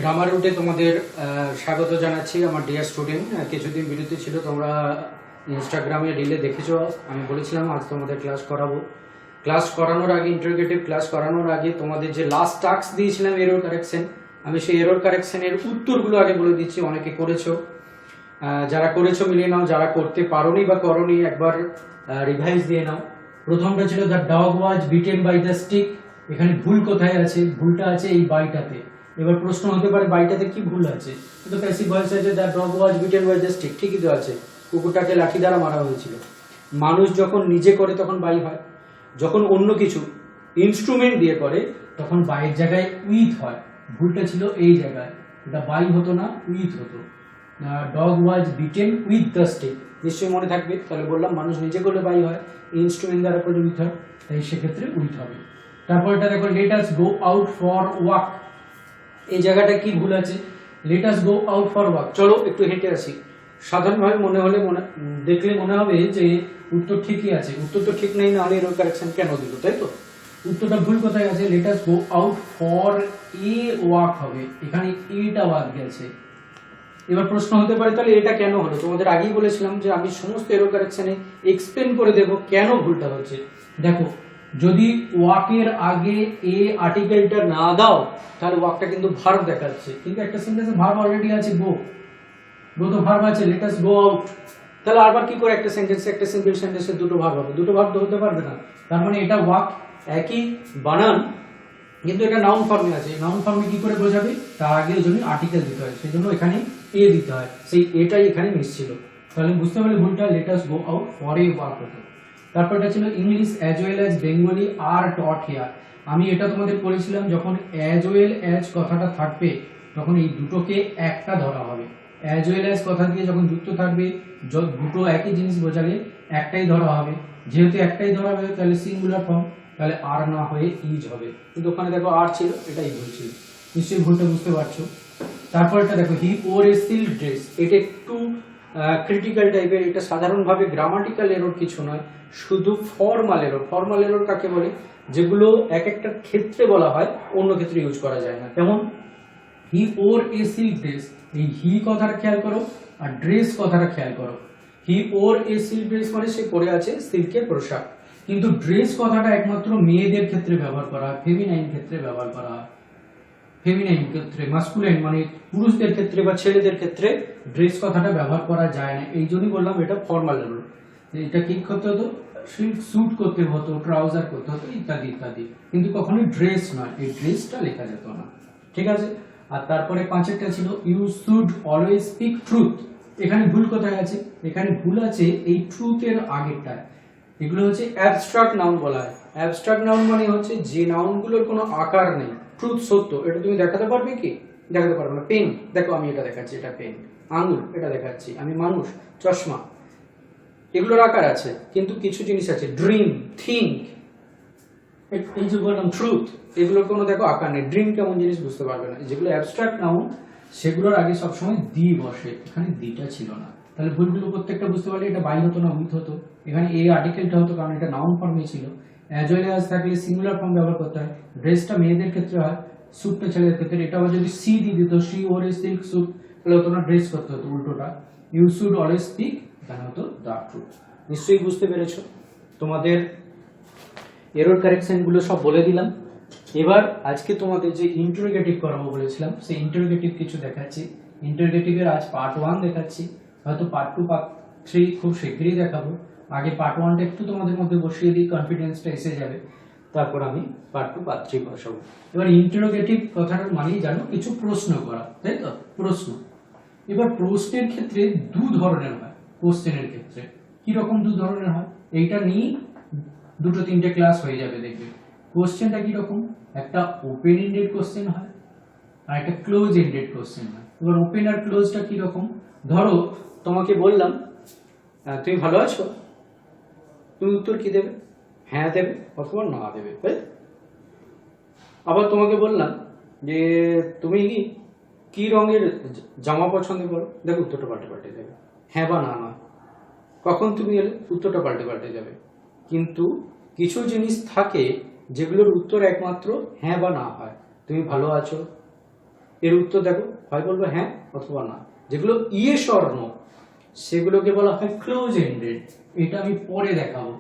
Grammar রুটে তোমাদের স্বাগত জানাচ্ছি আমার ডিয়ার স্টুডেন্ট। কিছুদিন বিরতি ছিল, তোমরা ইনস্টাগ্রামে রিলে দেখেছো। আমি বলেছিলাম আজ তোমাদের ক্লাস করাবো। ক্লাস করানোর আগে, ইন্টারোগেটিভ ক্লাস করানোর আগে তোমাদের যে লাস্ট টাস্ক দিয়েছিলাম এরর কারেকশন, আমি সেই এরর কারেকশনের উত্তরগুলো আগে বলে দিচ্ছি। অনেকে করেছো, যারা করেছো মিলিয়ে নাও, যারা করতে পারোনি বা করোনি একবার রিভাইজ দিয়ে নাও। প্রথমটা ছিল the dog was beaten by the stick. এখানে ভুল কোথায় আছে? ভুলটা আছে এই বাইটাতে। এবার প্রশ্ন হতে পারে বাইটাতে কি ভুল আছে? তো প্যাসিভ ভয়েস আছে the dog was beaten by the stick, ঠিকই তো আছে। কুকুরটাকে লাঠি দ্বারা মারা হয়েছিল। মানুষ যখন নিজে করে তখন বাই হয়, যখন অন্য কিছু ইনস্ট্রুমেন্ট দিয়ে করে তখন বাইয়ের জায়গায় উইথ হয়। ভুলটা ছিল এই জায়গায়, এটা বাই হতো না, উইথ হতো। Dog was beaten with the stick, নিশ্চয়ই মনে থাকবে। তাহলে বললাম মানুষ নিজে করলে বাই হয়, ইনস্ট্রুমেন্ট দ্বারা করলে উইথ হয়, তাই সেক্ষেত্রে উইথ হবে। তারপরটা দেখো late us go out for walk. এই জায়গাটা কি ভুল আছে? Late us go out for walk, চলো একটু হেঁটে আসি। সাধারণভাবে দেখলে মনে হবে যে উত্তর ঠিকই আছে। উত্তর তো ঠিক নেই, না হলে এরর কারেকশন কেন দিল, তাই তো? উত্তরটা ভুল কোথায় আছে? Late us go out for a walk হবে, এখানে এটা ওয়াক গেছে। এবার প্রশ্ন হতে পারে তাহলে এটা কেন হলো? তোমাদের আগেই বলেছিলাম যে আমি সমস্ত এরর কারেকশনে এক্সপ্লেন করে দেব কেন ভুলটা হচ্ছে। দেখো, যদি ওয়াকের আগে এ আর্টিকেলটা না দাও তাহলে ওয়াকটা কিন্তু ভার্ব দেখাচ্ছে, কিন্তু একটা সেন্টেন্সে ভার্ব অলরেডি আছে, গো। গো তো ভার্ব আছে, লেট আস গো আউট। তাহলে আবার কি করে একটা সিম্পল সেন্টেন্সে দুটো ভার্ব হবে? দুটো ভার্ব তো হতে পারবে না। তার মানে এটা ওয়াক, একই বানান, কিন্তু এটা নাউন ফর্মে আছে। নাউন ফর্মে কি করে বোঝাবে? তার আগে ওই জন্য আর্টিকেল দিতে হয়, সেই জন্য এখানে এ দিতে হয়, সেই এটাই এখানে মিস ছিল। তাহলে বুঝতে পারলে ভুলটা let us go out for a walk হতো। তারপরটা ছিল English as well as Bengali আর টট হিয়ার। আমি এটা তোমাদের বলেছিলাম যখন অ্যাজ ওয়েল অ্যাজ কথাটা থাকবে তখন এই দুটোকে একটা ধরা হবে। অ্যাজ ওয়েল অ্যাজ কথা দিয়ে যখন যুক্ত থাকবে, দুটো একই জিনিস বোঝালে একটাই ধরা হবে। যেহেতু একটাই ধরা হবে তাহলে সিঙ্গুলার ফর্ম, তাহলে আর না হয়ে ইজ হবে। কিন্তু ওখানে দেখো আর ছিল, এটাই ভুল ছিল। নিশ্চয়ই ভুলটা বুঝতে পারছো। তারপরটা দেখো হি ওর এ সিল্ক ড্রেস। এটা একটু ক্রিটিক্যাল টাইপের। এটা সাধারণভাবে গ্রামাটিক্যাল এরর কিছু নয়, শুধু ফর্মাল এরর। ফর্মাল এরর কাকে বলে? যেগুলো এক একটা ক্ষেত্রে বলা হয়, অন্য ক্ষেত্রে ইউজ করা যায় না। যেমন হি ওর এ সিল্ক ড্রেস, এই হি কথাটা খেয়াল করো আর ড্রেস কথাটা খেয়াল করো। হি ওর এ সিল্ক ড্রেস মানে সে পরে আছে সিল্কের পোশাক, কিন্তু ড্রেস কথাটা একমাত্র মেয়েদের ক্ষেত্রে ব্যবহার করা হয়, ফেমিনাইন ক্ষেত্রে ব্যবহার করা হয়। ফেমিনাইন ক্ষেত্রে, মাস্কুলাইন মানে পুরুষদের ক্ষেত্রে বা ছেলেদের ক্ষেত্রে ড্রেস কথাটা ব্যবহার করা যায় না। এই জন্যই বললাম এটা ফর্মাল এরর। এটা কি করতে হতো? স্যুট করতে হতো, ট্রাউজার করতে হতো, ইত্যাদি ইত্যাদি, কিন্তু কখনোই ড্রেস নয়। এই ড্রেসটা লেখা যেত না, ঠিক আছে? আর তারপরে পাঁচেরটা ছিল you should always speak truth. এখানে ভুল কোথায় আছে? এখানে ভুল আছে এই ট্রুথের আগেরটায়। এগুলো হচ্ছে অ্যাবস্ট্রাক্ট নাউন বলা হয়। অ্যাবস্ট্রাক্ট নাউন মানে হচ্ছে যে নাউনগুলোর কোনো আকার নেই। ট্রুথ সত্য, এটা তুমি দেখাতে পারবে কি? দেখাতে পারবে না। পেন, দেখো আমি এটা দেখাচ্ছি, এটা পেন। আঙুল, এটা দেখাচ্ছি আমি মানুষ। চশমা, এগুলোর আকার আছে, কিন্তু কিছু জিনিস আছে, ড্রিম, থিঙ্ক, এই যে বললাম ট্রুথ, এগুলোর কোনো দেখো আকার নেই। ড্রিম কেমন জিনিস বুঝতে পারবে না। যেগুলো অ্যাবস্ট্রাক্ট নাউন সেগুলোর আগে সবসময় দি বসে, এখানে দিটা ছিল না। তাহলে ভুলগুলো প্রত্যেকটা বুঝতে পারলে এটা বাই হতো না উইথ হতো। এখানে এই আর্টিকেলটা হতো কারণ এটা নাউন ফর্মে ছিল। অ্যাজ ওয়েল অ্যাজ থাকলে সিঙ্গুলার ফর্ম ব্যবহার করতে হয়। ড্রেসটা মেয়েদের ক্ষেত্রে হয়, স্যুটটা ছেলেদের ক্ষেত্রে। এটা আবার যদি সি দিয়ে দিত, সি ওর এ সিল্ক স্যুট, তাহলে হতো না, ড্রেস করতে হতো উল্টোটা। ইউ শুড অলওয়েজ স্পিক, এখানে হতো দ্য ট্রুথ। নিশ্চয়ই বুঝতে পেরেছো। তোমাদের এরর কারেকশন গুলো সব বলে দিলাম। এবার আজকে তোমাদের যে ইন্টারোগেটিভ করাবো বলেছিলাম, সেই ইন্টারোগেটিভ কিছু দেখাচ্ছি। ইন্টারোগেটিভের আজ পার্ট 1 দেখাচ্ছি, হয়তো পার্ট 2 পার্ট 3 খুব শীঘ্রই দেখাবো। আগে পার্ট 1টা একটু তোমাদের মধ্যে বসিয়ে দিই, কনফিডেন্সটা এসে যাবে। তারপর আমি পার্ট 2 পার্ট 3 বসাবো। এবার ইন্টারোগেটিভ কথাটার মানেই জানো কিছু প্রশ্ন করা, তাই তো? প্রশ্ন। এবার প্রশ্নের ক্ষেত্রে দু ধরনের হয়। কোশ্চেনের ক্ষেত্রে কি রকম দু ধরনের হয়? এইটা নিয়ে দুটো তিনটে ক্লাস হয়ে যাবে, দেখবে। কোশ্চেনটা কি রকম? একটা ওপেন এন্ডেড কোশ্চেন হয় আর একটা ক্লোজ এন্ডেড কোশ্চেন হয়। এবার ওপেন আর ক্লোজটা কি রকম? ধরো তোমাকে বললাম তুমি ভালো আছো, তুমি উত্তর কি দেবে? হ্যাঁ দেবে অথবা না দেবে, তাই? আবার তোমাকে বললাম যে তুমি কি রঙের জামা পছন্দ করো, দেখো উত্তরটা পাল্টে পাল্টে যাবে, হ্যাঁ বা না নয়। কখন তুমি এলে উত্তরটা পাল্টে পাল্টে যাবে। কিন্তু কিছু জিনিস থাকে যেগুলোর উত্তর একমাত্র হ্যাঁ বা না হয়। তুমি ভালো আছো, এর উত্তর দেখো, হয় বলবো হ্যাঁ অথবা না। যেগুলো ইয়েস অর নো সেগুলোকে বলা হয় ক্লোজ এন্ডেড। এটা আমি পরে দেখাবো।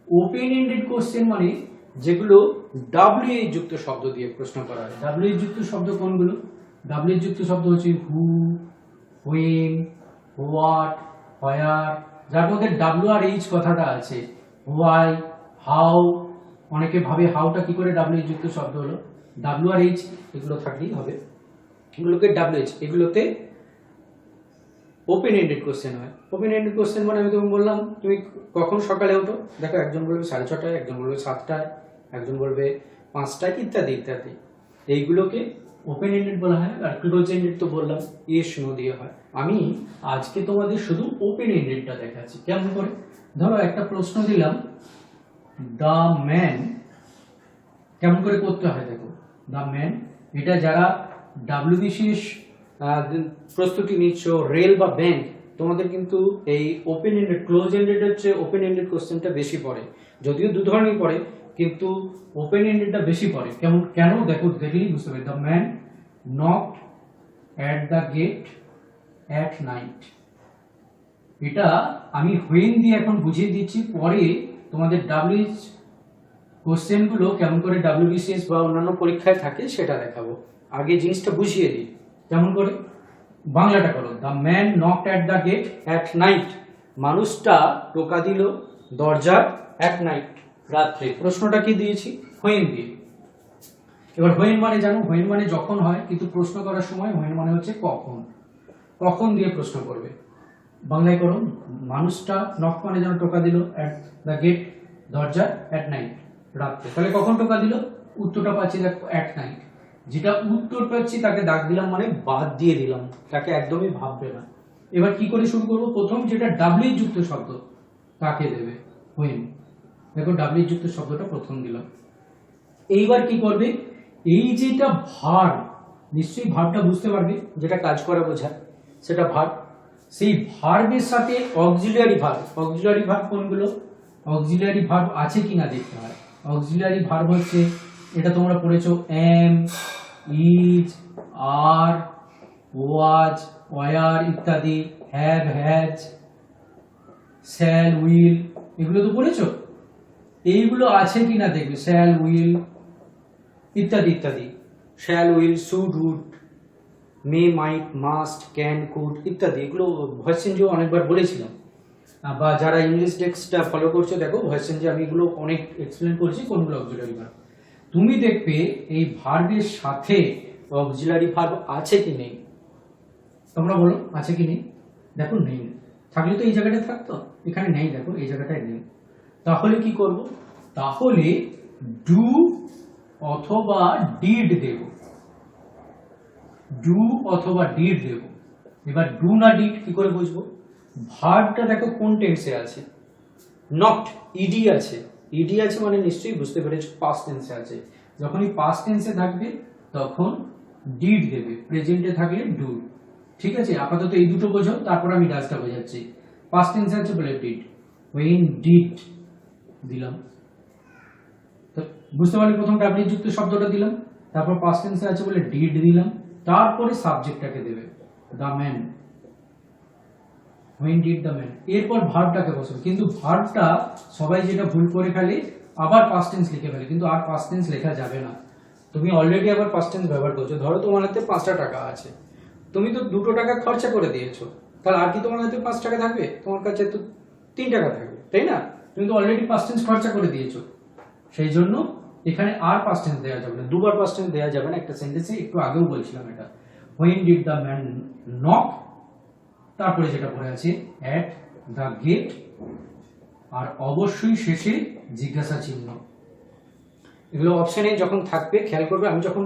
ওপেন এন্ডেড কোশ্চেন মানে যেগুলো ডাব্লিউএইচ যুক্ত শব্দ দিয়ে প্রশ্ন করা হয়। ডাব্লিউএইচ যুক্ত শব্দ কোনগুলো? ডাব্লিউএইচ যুক্ত শব্দ হচ্ছে হু, হুইন, হোয়াট, হোয়ার, যার মধ্যে ডাব্লিউ আর এইচ কথাটা আছে। হোয়াই, হাউ, অনেকে ভাবে হাউটা কি করে ডাব্লিউএইচ যুক্ত শব্দ হলো, ডাব্লিউ আর এইচ এগুলো থাকলেই হবে, এগুলোকে ডাব্লিউএইচ। এগুলোতে ওপেন এন্ডেড কোশ্চেন হয়। ওপেন এন্ডেড কোশ্চেন মানে আমি তোমাকে বললাম তুমি কখন সকালে ওঠো, দেখো একজন বলবে 6:30টায়, একজন বলবে 7টায়, একজন বলবে 5টায়, ইত্যাদি ইত্যাদি। এইগুলোকে ওপেন এন্ডেড বলা হয়। আর ক্লোজ এন্ডেড তো বললাম ইয়েস নো দিয়ে হয়। আমি আজকে তোমাদের শুধু ওপেন এন্ডেডটা দেখাচ্ছি। কেমন করে? ধরো একটা প্রশ্ন দিলাম, দ্য ম্যান, কেমন করে করতে হয় দেখো। দ্য ম্যান, এটা যারা ডাব্লিউবিসিএস প্রস্তুতি নিচ্ছ, রেল বা ব্যাংক, তোমাদের কিন্তু এই ওপেন এন্ডেড, ক্লোজ এন্ডেড হচ্ছে ওপেন এন্ডেড কোশ্চেনটা বেশি পড়ে। যদিও দু ধরনের পড়ে, কিন্তু ওপেন এন্ডেডটা বেশি পড়ে। কেন দেখো, দেখলেই বুঝতে পারবে। The man knocked at the gate at night, এটা আমি হুইন দিয়ে এখন বুঝিয়ে দিচ্ছি, পরে তোমাদের ডাব্লিউএইচ কোশ্চেনগুলো কেমন করে ডাব্লিউবিসিএস বা অন্যান্য পরীক্ষায় থাকে সেটা দেখাবো। আগে জিনিসটা বুঝিয়ে দিই। কেমন করে? বাংলাটা করো। The man knocked at the gate at night, মানুষটা টোকা দিল দরজার অ্যাট নাইট, রাত্রে। প্রশ্নটা কি দিয়েছি? হুইন দিয়ে। এবার হুইন মানে জানো, হুইন মানে যখন হয়, কিন্তু প্রশ্ন করার সময় হুইন মানে হচ্ছে কখন। কখন দিয়ে প্রশ্ন করবে। বাংলায় করো, মানুষটা, নক মানে যেন টোকা দিল অ্যাট দ্য গেট, দরজা, অ্যাট নাইট, রাত্রে। তাহলে কখন টোকা দিল? উত্তরটা পাচ্ছি দেখো অ্যাট নাইট। যেটা উত্তর পাচ্ছি তাকে দাগ দিলাম, মানে বাদ দিয়ে দিলাম, তাকে একদমই ভাববে না। এবার কি করে শুরু করবো? প্রথম যেটা ডাব্লিউএইচ যুক্ত শব্দ তাকে দেবে হুইন। দেখো ডাব্লিউএইচ যুক্ত শব্দটা প্রথম দিলাম। এইবার কি করবে? এই যেটা ভার্ব, নিশ্চয়ই ভার্বটা বুঝতে পারবে, যেটা কাজ করা বোঝায় সেটা ভার্ব। সেই ভার্বের সাথে অক্সিলিয়ারি ভার্ব। অক্সিলিয়ারি ভার্ব কোনগুলো? অক্সিলিয়ারি ভার্ব আছে কিনা দেখতে হয়। অক্সিলিয়ারি ভার্ব হচ্ছে, এটা তোমরা পড়েছো, am, is, are, was, were ইত্যাদি, হ্যাভ, হ্যাজ, শ্যাল, উইল, এগুলো তো পড়েছো। এইগুলো আছে কিনা দেখবে, শ্যাল, উইল ইত্যাদি ইত্যাদি। Shall, will, should, would, may, might, must, can, could ইত্যাদি। এগুলো ভয়েস চেঞ্জও অনেকবার বলেছিলাম, বা যারা ইংলিশ টেক্সটটা ফলো করছো দেখো ভয়েস চেঞ্জে আমি এগুলো অনেক এক্সপ্লেন করেছি কোনগুলো অক্সিলারি ভার্ব। তুমি দেখবে এই ভার্বের সাথে অক্সিলারি ভার্ব আছে কি নেই, তোমরা বলো আছে কি নেই। দেখো নেই, থাকলে তো এই জায়গাটায় থাকতো, এখানে নেই, দেখো এই জায়গাটায় নেই। তাহলে কি করব? তাহলে ডু অথবা ডিড দেব, ডু অথবা ডিড দেব। এবার ডু না ডিড কি করে বুঝবো? ভার্বটা দেখো কোন টেন্সে আছে, নট, ইডি আছে। ইডি আছে মানে নিশ্চয়ই বুঝতে পেরেছো পাস্ট টেন্সে আছে। যখনই পাস্ট টেন্সে থাকবে তখন ডিড দেবে, প্রেজেন্টে থাকলে ডু। ঠিক আছে, আপাতত এই দুটো বোঝো, তারপর আমি ডাজটা বোঝাচ্ছি। পাস্ট টেন্সে আছে বলে ডিড, when did দিলাম। তো বুঝতে পারলে প্রথম ডাব্লিউ যুক্ত শব্দটা দিলাম, তারপর পাস্ট টেন্সে আছে বলে ডিড দিলাম, তারপরে সাবজেক্টটাকে দেবে the man, when did the man, এরপর ভার্বটাকে বসাবে। কিন্তু ভার্বটা সবাই যেটা ভুল করে ফেলে, আবার পাস্ট টেন্স লিখে ফেলে, কিন্তু আর পাস্ট টেন্স লেখা যাবে না। তুমি অলরেডি আবার পাস্ট টেন্স ব্যবহার করছো। ধরো তোমার হাতে 5টা টাকা আছে, তুমি তো 2টো টাকা খরচা করে দিয়েছো, তাহলে আর কি তোমার হাতে 5 টাকা থাকবে? তোমার কাছে তো 3 টাকা থাকবে, তাই না? তুমি তো অলরেডি পাস্ট টেন্স খরচা করে দিয়েছো, সেই জন্য এখানে আর পাস্ট টেন্স দেওয়া যাবে না, দুবার পাস্ট টেন্স দেওয়া যাবে না একটা সেন্টেন্সে। একটু আগেও বলছিলাম এটা, when did the man knock, তারপরে যেটা পড়ে আছে at the gate, আর অবশ্যই শেষে জিজ্ঞাসা চিহ্ন। এগুলো অপশনে যখন থাকবে খেয়াল করবে। আমি যখন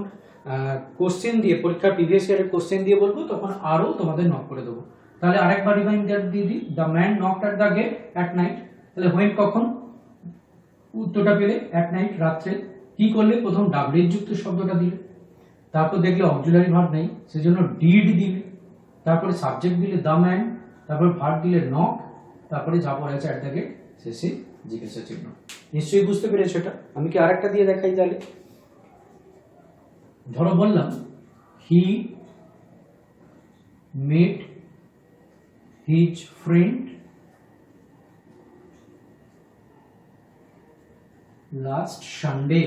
কোশ্চেন দিয়ে, পরীক্ষার প্রিভিয়াস ইয়ারের কোশ্চেন দিয়ে বলবো, তখন আরো তোমাদের নক করে দেবো। তাহলে আরেকবার রিমাইন্ডার দিয়ে দিই, the man knocked at the gate at night. তাহলে হোয়েন কখন? উত্তরটা পেলে অ্যাট নাইট, রাত্রে। কি করলে? প্রথম ডাব্লিউ যুক্ত শব্দটা দিলে, তারপর দেখলে অক্সিলারি ভার্ব নেই, সেজন্য ডিড দিলে, তারপরে সাবজেক্ট দিলে দ্য ম্যান, তারপর ভার্ব দিলে নক, তারপরে যা পড়ে আছে অ্যাট দ্য গেট, শেষে জিজ্ঞাসা চিহ্ন। নিশ্চয়ই বুঝতে পেরেছো এটা। আমি কি আরেকটা দিয়ে দেখাই তাহলে? ধরো বললাম হি মেট হিজ ফ্রেন্ড লাস্ট সানডে,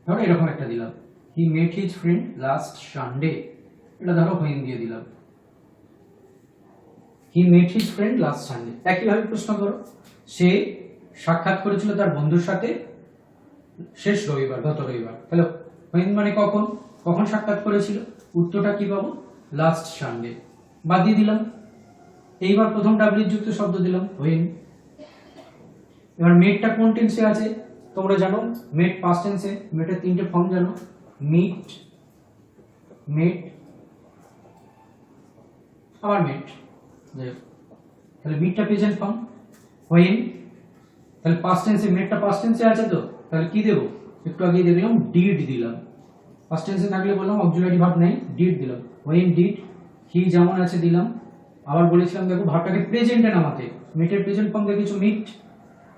ধরো এরকম একটা দিলাম, হি মেট হিজ ফ্রেন্ড লাস্ট সানডে, এটা ধরো হোয়েন দিয়ে দিলাম, হি মেট হিজ ফ্রেন্ড লাস্ট সানডে। একইভাবে প্রশ্ন করো, সে সাক্ষাৎ করেছিল তার বন্ধুর সাথে শেষ রবিবার, গত রবিবার। তাহলে হোয়েন মানে কখন, কখন সাক্ষাৎ করেছিল, উত্তরটা কি পাবো, লাস্ট সানডে, বাদ দিয়ে দিলাম। এইবার প্রথম ডাব্লিউ যুক্ত শব্দ দিলাম হোয়েন। এবার মেটটা কোন টেন্সে আছে তোমরা জানো, মেট পাস্ট টেন্সে, মেটের তিনটে ফর্ম জানো, মিট, মেট, আবার মেট। তাহলে মিটটা প্রেজেন্ট ফর্ম, হোয়েন, তাহলে পাস্ট টেন্সে, মেটটা পাস্ট টেন্সে আছে তো, তাহলে কি দেবো, একটু আগে দিয়ে দিলাম ডিড দিলাম, পাস্ট টেন্সে থাকলে বললাম অক্সিলারি ভার্ব নেই, ডিড দিলাম, হোয়েন ডিড, হি যেমন আছে দিলাম। আবার বলেছিলাম দেখো ভার্বটাকে প্রেজেন্টে নামাতে, মিটের প্রেজেন্ট ফর্ম দেখেছো মিট,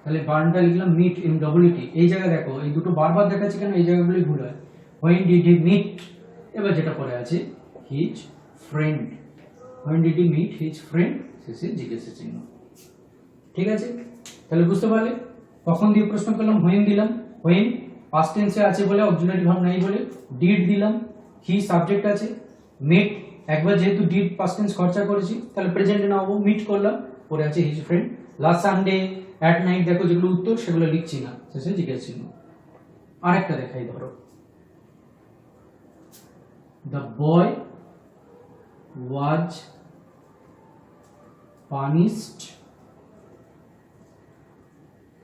তাহলে বার্নটা লিখলাম মিট ইন ডব্লিউটি। এই জায়গায় দেখো এই দুটো বারবার দেখাচ্ছি কেন, এই জায়গাগুলোই ভুল হয়। হোয়েন ডিড হি মিট, এবার যেটা পরে আছে his friend, when did he meet his friend, শেষে জিজ্ঞাসা চিহ্ন। ঠিক আছে, তাহলে বুঝতে পারলে কখন দিয়ে প্রশ্ন করলাম, হোয়েন দিলাম, হোয়েন পাস্ট টেন্সে আছে বলে অক্সিলারি ভার্ব নাই বলে ডিড দিলাম, হি সাবজেক্ট আছে, মেট একবার যেহেতু ডিড পাস্ট টেন্স খরচা করেছি তাহলে প্রেজেন্টে নামাবো, মিট করলাম, পরে আছে his friend last Sunday at night, দেখো যেগুলো উত্তর সেগুলো লিখছি না, শেষে জিজ্ঞাসা চিহ্ন। আরেকটা দেখাই, ধরো the boy was punished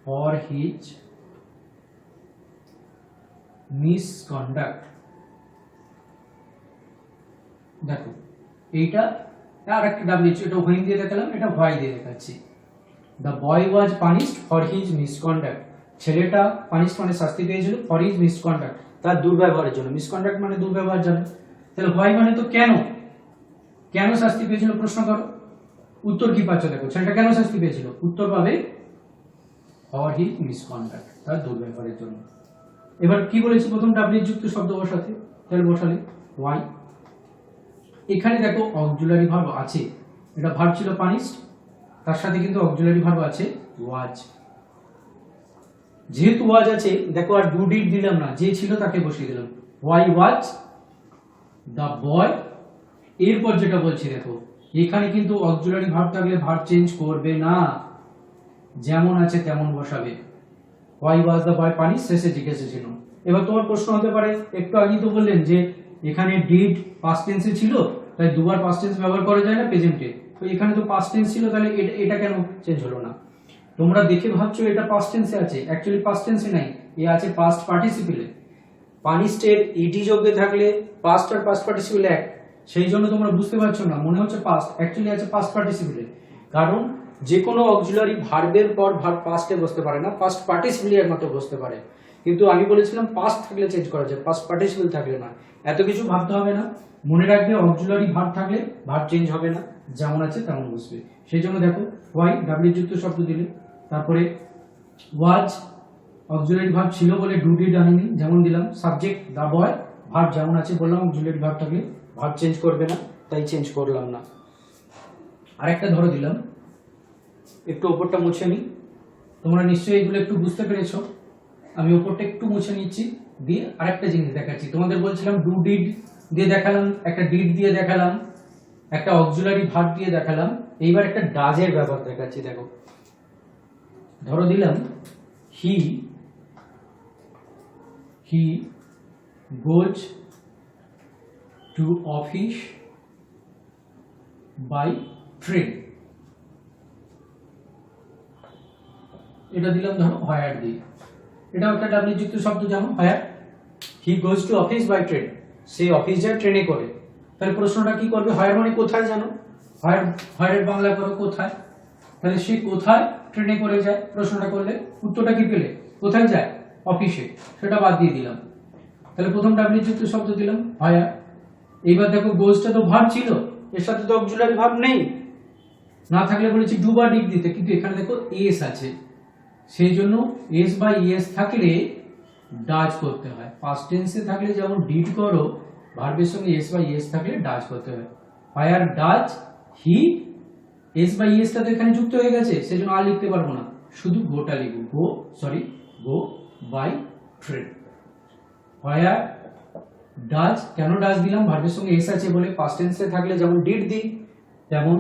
for his misconduct. দেখো এইটা আর একটা ডাব্লিউ, এটা হোয়েন দিয়ে দেখালাম, এটা হোয়াই দিয়ে দেখাচ্ছি। The boy was punished for his misconduct, ছেলেটা পানিশড মানে শাস্তি পেয়েছিল, ফর হিজ মিসকন্ডাক্ট তার দুর্ব্যবহারের জন্য, মিসকন্ডাক্ট মানে দুর্ব্যবহার জানো, তাহলে হোয়াই মানে তো কেন, কেন শাস্তি পেয়েছিল প্রশ্ন করো, উত্তর কি পাচ্ছ দেখো, ছেলেটা কেন শাস্তি পেয়েছিল, উত্তর পাবে ফর হিজ মিসকন্ডাক্ট তার দুর্ব্যবহারের জন্য। এবার কি বলেছি, প্রথম ডাব্লিউ যুক্ত শব্দ বসাতে, তাহলে বসালে ওয়াই। এখানে দেখো অক্সিলারি ভার্ব আছে, এটা ভার্ব ছিল পানিশড, তার সাথে কিন্তু অক্সিলারি ভার্ব আছে ওয়াজ। যেহেতু ওয়াজ আছে দেখো আর ডু ডিড দিলাম না, যে ছিল তাকে বসিয়ে দিলাম, ওয়াই ওয়াজ দ্য বয়। এরপর যেটা বলছি দেখো, এখানে কিন্তু অক্সিলারি ভার্ব থাকলে ভার্ব চেঞ্জ করবে না, যেমন আছে তেমন বসাবে, why was the boy punish, শেষে জিজ্ঞাসা চিহ্ন। এবার তোমার প্রশ্ন হতে পারে, একটু আগেই তো বললেন যে এখানে ডিড পাস্ট টেন্সে ছিল, তাই দুবার পাস্ট টেন্স ব্যবহার করা যায় না প্রেজেন্টে, তো এখানে তো পাস্ট টেন্স ছিল, তাহলে এটা কেন চেঞ্জ হলো না। তোমরা দেখে ভাবছো এটা পাস্ট টেন্সে আছে, অ্যাকচুয়ালি পাস্ট টেন্সে নাই, এ আছে পাস্ট পার্টিসিপেলে। পানিশড ইটি যোগে থাকলে পাস্ট আর পাস্ট পার্টিসিপেল এক, সেই জন্য তোমরা বুঝতে পারছো না, মনে হচ্ছে পাস্ট, অ্যাকচুয়ালি আছে পাস্ট পার্টিসিপেলে। কারণ যে কোনো অক্সিলারি ভার্বের পর ভার্ব পাস্টে বসতে পারে না, পাস্ট পার্টিসিপেল এর মতো বসতে পারে, কিন্তু আমি বলেছিলাম পাস্ট থাকলে চেঞ্জ করা যায়, পাস্ট পার্টিসিপেল থাকলে না। এত কিছু ভাবতে হবে না, মনে রাখবে অক্সিলারি ভার্ব থাকলে ভার্ব চেঞ্জ হবে না, যেমন আছে তেমন বসবে। সেই জন্য দেখো ওয়াই ডাব্লিউ যুক্ত শব্দ দিলে, তারপরে ওয়াজ অক্সিলারি ভার্ব ছিল বলে ডু ডিড আনিনি, যেমন দিলাম, সাবজেক্ট দ্য বয়, ভার্ব যেমন আছে বললাম অক্সিলারি ভার্ব থাকলে ভার্ব চেঞ্জ করবে না, তাই চেঞ্জ করলাম না। আরেকটা ধরো দিলাম, একটু ওপরটা মুছে নিই, তোমরা নিশ্চয়ই এগুলো একটু বুঝতে পেরেছো, আমি ওপরটা একটু মুছে নিচ্ছি, দিয়ে আরেকটা জিনিস দেখাচ্ছি। তোমাদের বলছিলাম ডু ডিড দিয়ে দেখালাম, একটা ডিড দিয়ে দেখালাম, একটা অক্সিলারি ভার্ব দিয়ে দেখালাম, এইবার একটা ডাজের ব্যাপার দেখাচ্ছি। দেখো ধরো দিলাম he goes to office by train, এটা দিলাম ধরো হায়ার দিয়ে, এটাও একটা ডাব্লিউ যুক্ত শব্দ জানো, হায়ার। He goes to office by train, সে অফিস যায় ট্রেনে করে, তাহলে প্রশ্নটা কি করবে, হায়ার মানে কোথায় জানো, হায়ারের বাংলা করো কোথায়, তাহলে সে কোথায় ট্রেনে করে যায়, প্রশ্নটা করলে উত্তরটা কি পেলে, কোথায় যায়, অফিসে, সেটা বাদ দিয়ে দিলাম। তাহলে প্রথম ডাব্লিউ যুক্ত শব্দ দিলাম হায়ার। এইবার দেখো গোজটা তো ভার্ব ছিল, এর সাথে তো অক্সিলারি ভার্ব নেই, না থাকলে বলেছি ডু বা ডিড দিতে, কিন্তু এখানে দেখো এস আছে, সেই জন্য এস বা ইএস থাকলে ডাজ করতে হয়। পাস্ট টেন্সে থাকলে যেমন ডিড করো, ভার্বের সঙ্গে এস বা ইএস থাকলে ডাজ করতে হয়। Where does he, S by এসটা তো এখানে যুক্ত হয়ে গেছে, সেজন্য আর লিখতে পারবো না, শুধু গোটা লিখব, গো বাই ট্রেন। হোয়ার ডাজ, কেন ডাজ দিলাম, ভার্বের সঙ্গে এস আছে বলে, পাস্ট টেন্সে থাকলে যেমন ডিড দিই তেমন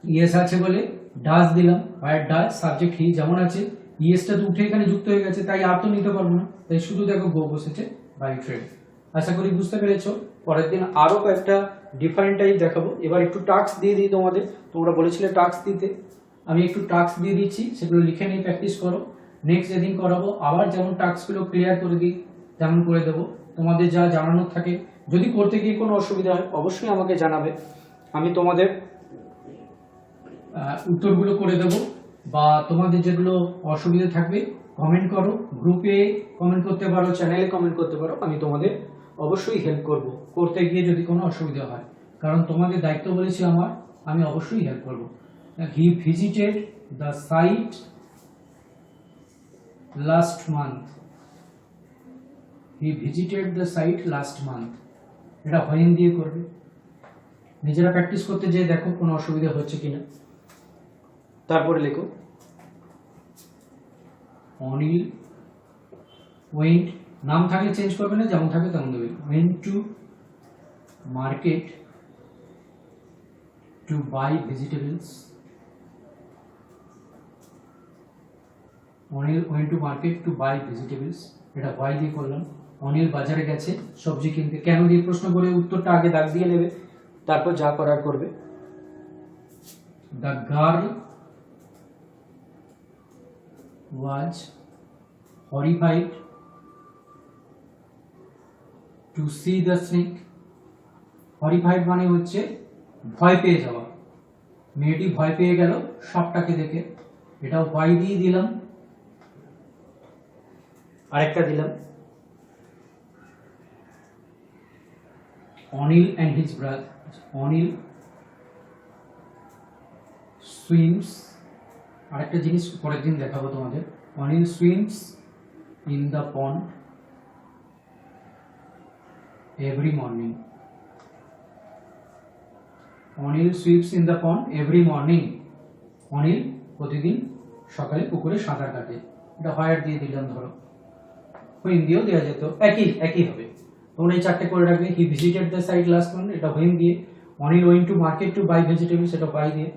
ইএস আছে বলে ডাজ দিলাম। হোয়ার ডাজ সাবজেক্ট হি যেমন আছে, ইএসটা তো উঠে এখানে যুক্ত হয়ে গেছে, তাই আর তো নিতে পারবো না, তাই শুধু দেখো গো বসেছে বাই ট্রেন। আশা করি বুঝতে পেরেছো। পরের দিন আরো কয়েকটা ডিফারেন্ট টাইপ দেখাবো। এবার একটু টাস্ক দিয়ে দিই তোমাদের, তোমরা বলেছিলে টাস্ক দিতে, আমি একটু টাস্ক দিয়ে দিচ্ছি, সেগুলো লিখে নিয়ে প্র্যাকটিস করো। নেক্সট যেদিন করাবো আবার যেমন টাস্কগুলো ক্লিয়ার করে দিই তেমন করে দেবো। তোমাদের যা জানানোর থাকে, যদি করতে গিয়ে কোনো অসুবিধা হয় অবশ্যই আমাকে জানাবে, আমি তোমাদের উত্তরগুলো করে দেবো, বা তোমাদের যেগুলো অসুবিধা থাকবে কমেন্ট করো, গ্রুপে কমেন্ট করতে পারো, চ্যানেলে কমেন্ট করতে পারো, আমি তোমাদের অবশ্যই হেল্প করব করতে গিয়ে যদি কোনো অসুবিধা হয়, কারণ তোমাদের দায়িত্ব বলেছি আমার, আমি অবশ্যই হেল্প করব। He visited the site last month, he visited the site last month, এটা হোয়েন দিয়ে করবে। নিজেরা প্র্যাকটিস করতে যেয়ে দেখো কোনো অসুবিধা হচ্ছে কিনা। তারপরে লেখো অনিল ওয়েন্ট, নাম থাকলে চেঞ্জ করবে না, যেমন থাকে তেমন দেবে। Went to market to buy vegetables, Anil went to market to buy vegetables, এটা বাই দিয়ে করলাম। অনিল বাজারে গেছে সবজি কিনতে, কেন দিয়ে প্রশ্ন করে উত্তরটা আগে দাগ দিয়ে নেবে, তারপর যা করার করবে। The girl was horrified to see the snake, horrified মানে হচ্ছে ভয় পেয়ে যাওয়া, মেয়েটি ভয় পেয়ে গেল সাপটাকে দেখে, এটাও ভয় দিয়ে দিলাম। আরেকটা দিলাম Anil and his brother, Anil swims, আরেকটা জিনিস পরের দিন দেখাবো তোমাদের। Anil swims in the pond every morning, Anil swims in the pond every morning, Anil প্রতিদিন সকালে পুকুরে সাঁতার কাটে, এটা হোয়ার দিয়ে দিলাম, ধরো হুইম দিয়েও দেওয়া যেত, একই হবে। তোমরা এই চারটে করে রাখবে। He visited the site last month, এটা হুইম দিয়ে। Anil went to market to buy vegetables, এটা বাই দিয়ে।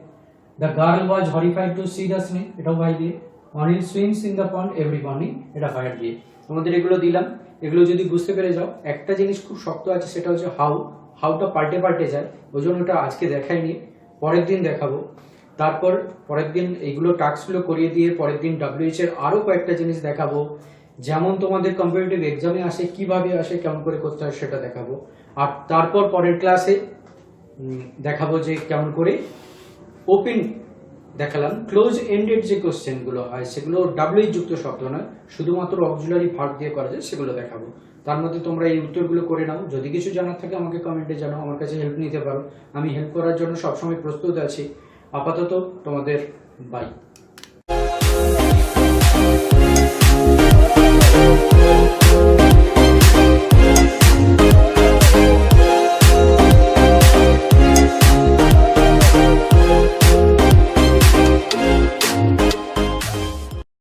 The girl was horrified to see the snake, এটাও বাই দিয়ে। Anil swims in the pond every morning, এটা হোয়ার দিয়ে। তোমাদের এগুলো দিলাম, এগুলো যদি বুঝতে পেরে যাও। একটা জিনিস খুব শক্ত আছে, সেটা হচ্ছে হাউটা পাল্টে যায়, ওই জন্য ওটা আজকে দেখাইনি, পরের দিন দেখাবো। তারপর পরের দিন এইগুলো টাস্কগুলো করিয়ে দিয়ে পরের দিন WH এর আরো কয়েকটা জিনিস দেখাবো, যেমন তোমাদের কম্পিটিটিভ এক্সামে আসে, কিভাবে আসে, কেমন করে করতে হয় সেটা দেখাবো। আর তারপর পরের ক্লাসে দেখাবো যে কেমন করে ওপেন দেখালাম, ক্লোজ এন্ডেড যে কোশ্চেনগুলো হয় সেগুলো WH যুক্ত শব্দ নয়, শুধুমাত্র অক্সিলারি ভার্ব দিয়ে করা যায়, সেগুলো দেখাবো। তার মধ্যে তোমরা এই উত্তরগুলো করে নাও, যদি কিছু জানার থাকে আমাকে কমেন্টে জানাও, আমার কাছে হেল্প নিতে পারো, আমি হেল্প করার জন্য সবসময় প্রস্তুত আছি। আপাতত তোমাদের বাই।